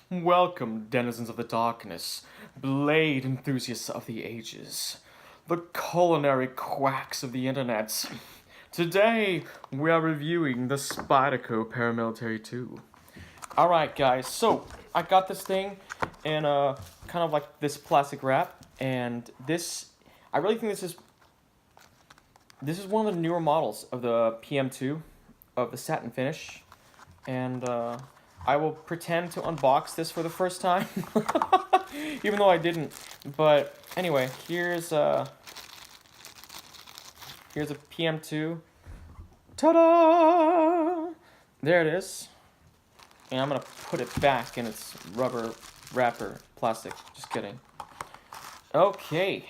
Welcome, denizens of the darkness, blade enthusiasts of the ages, the culinary quacks of the internet. Today, we are reviewing the Spyderco Paramilitary 2. Alright guys, so I got this thing in kind of like this plastic wrap, and I really think this is one of the newer models of the PM2 of the satin finish, and I will pretend to unbox this for the first time, even though I didn't. But anyway, here's a PM2. Ta-da! There it is. And I'm gonna put it back in its rubber wrapper, plastic. Just kidding. Okay.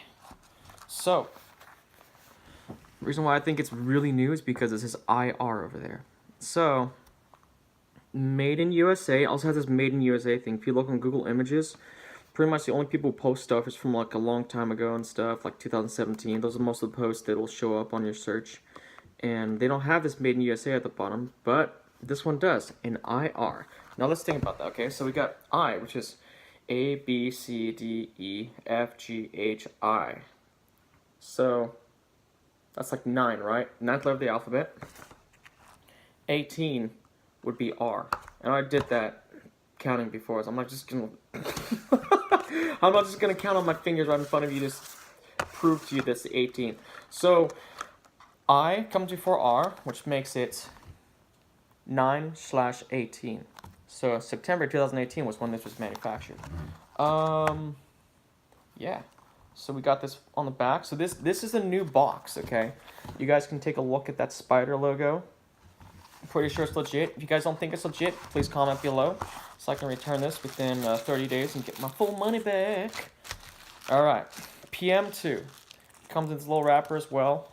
So, the reason why I think it's really new is because it says IR over there. So, made in USA. Also has this made in USA thing. If you look on Google Images, pretty much the only people who post stuff is from like a long time ago and stuff, like 2017. Those are most of the posts that will show up on your search. And they don't have this made in USA at the bottom, but this one does, in IR. Now let's think about that, okay? So we got I, which is A, B, C, D, E, F, G, H, I. So that's like 9, right? 9th letter of the alphabet. 18 would be R. And I did that counting before, so I'm not just gonna I'm not just gonna count on my fingers right in front of you, just prove to you that's the 18. So I comes before R, which makes it 9/18. So September 2018 was when this was manufactured. Yeah. So we got this on the back. So this is a new box, okay? You guys can take a look at that spider logo. I'm pretty sure it's legit. If you guys don't think it's legit, please comment below so I can return this within 30 days and get my full money back. Alright, PM2. Comes in this little wrapper as well.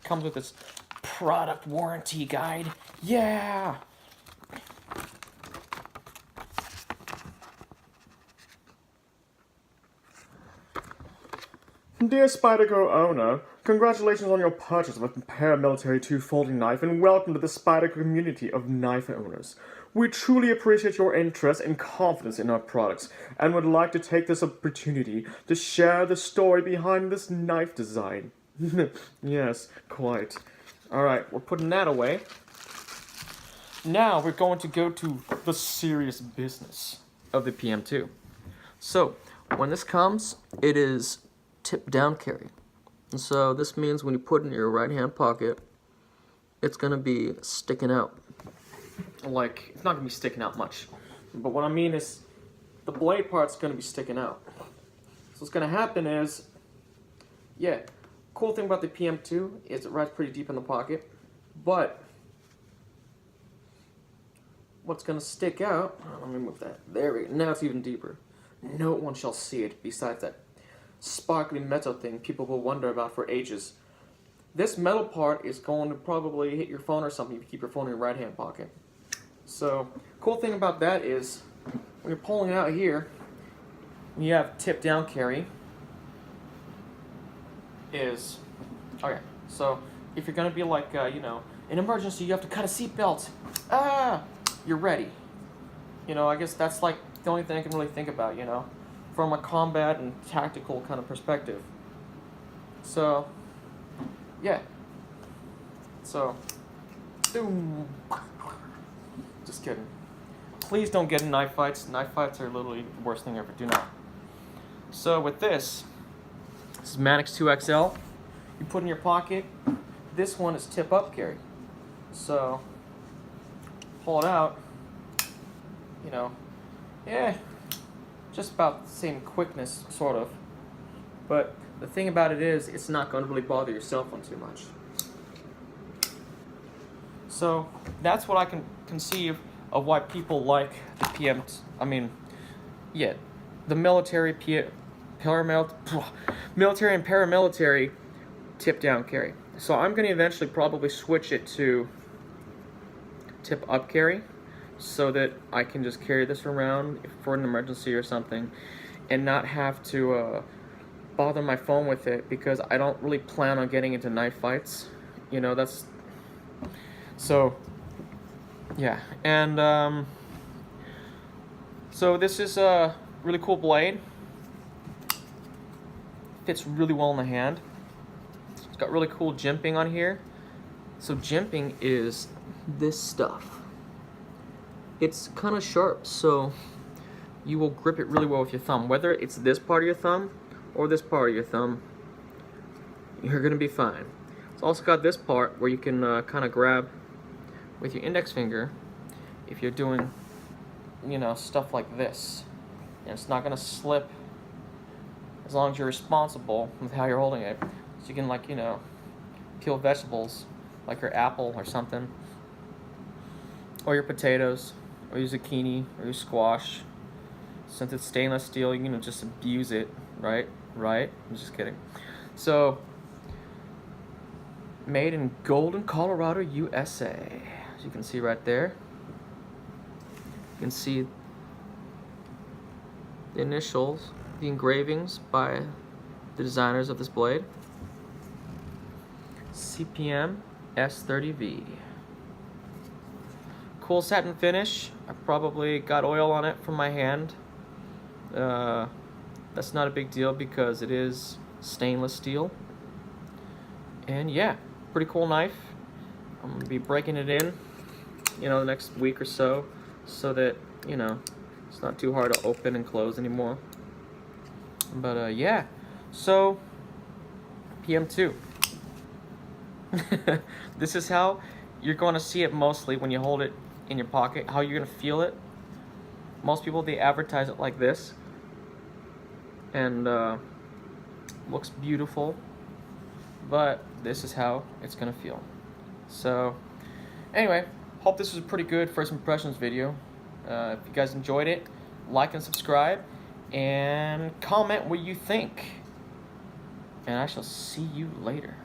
Comes with this product warranty guide. Yeah! Dear Spyderco owner, congratulations on your purchase of a Paramilitary 2 folding knife and welcome to the Spyderco community of knife owners. We truly appreciate your interest and confidence in our products and would like to take this opportunity to share the story behind this knife design. Yes, quite. Alright, we're putting that away. Now we're going to go to the serious business of the PM2. So, when this comes, it is tip down carry. And so this means when you put it in your right hand pocket, it's gonna be sticking out. Like, it's not gonna be sticking out much. But what I mean is, the blade part's gonna be sticking out. So what's gonna happen is, yeah, cool thing about the PM2 is it rides pretty deep in the pocket, but what's gonna stick out, let me move that, there we go, now it's even deeper. No one shall see it besides that sparkly metal thing people will wonder about for ages. This metal part is going to probably hit your phone or something if you keep your phone in your right hand pocket. So, cool thing about that is, when you're pulling it out here, you have tip down carry, is, okay, so if you're going to be like, you know, an emergency, you have to cut a seatbelt, you're ready. You know, I guess that's like the only thing I can really think about, you know, from a combat and tactical kind of perspective. So, yeah. So, boom. Just kidding. Please don't get in knife fights. Knife fights are literally the worst thing ever. Do not. So with this is Manix 2XL. You put in your pocket. This one is tip up carry. So, pull it out. You know, yeah. Just about the same quickness, sort of. But the thing about it is, it's not going to really bother your cell phone too much. So that's what I can conceive of why people like the the military military and paramilitary tip down carry. So I'm going to eventually probably switch it to tip up carry, so that I can just carry this around for an emergency or something and not have to bother my phone with it, because I don't really plan on getting into knife fights. You know, that's... So, yeah. And So this is a really cool blade. Fits really well in the hand. It's got really cool jimping on here. So jimping is this stuff. It's kind of sharp, so you will grip it really well with your thumb. Whether it's this part of your thumb or this part of your thumb, you're gonna be fine. It's also got this part where you can kind of grab with your index finger if you're doing, you know, stuff like this. And it's not gonna slip as long as you're responsible with how you're holding it. So you can, like, you know, peel vegetables like your apple or something, or your potatoes, or your zucchini, or your squash. Since it's stainless steel, you can just abuse it, right? Right? I'm just kidding. So, made in Golden, Colorado, USA. As you can see right there. You can see the initials, the engravings by the designers of this blade. CPM S30V. Cool satin finish. I probably got oil on it from my hand. That's not a big deal because it is stainless steel. And yeah, pretty cool knife. I'm gonna be breaking it in, you know, the next week or so that, you know, it's not too hard to open and close anymore. But yeah, so PM2. This is how you're going to see it mostly when you hold it in your pocket, how you're going to feel it. Most people, they advertise it like this, and looks beautiful, but this is how it's going to feel. So anyway, hope this was a pretty good first impressions video. If you guys enjoyed it, like and subscribe, and comment what you think, and I shall see you later.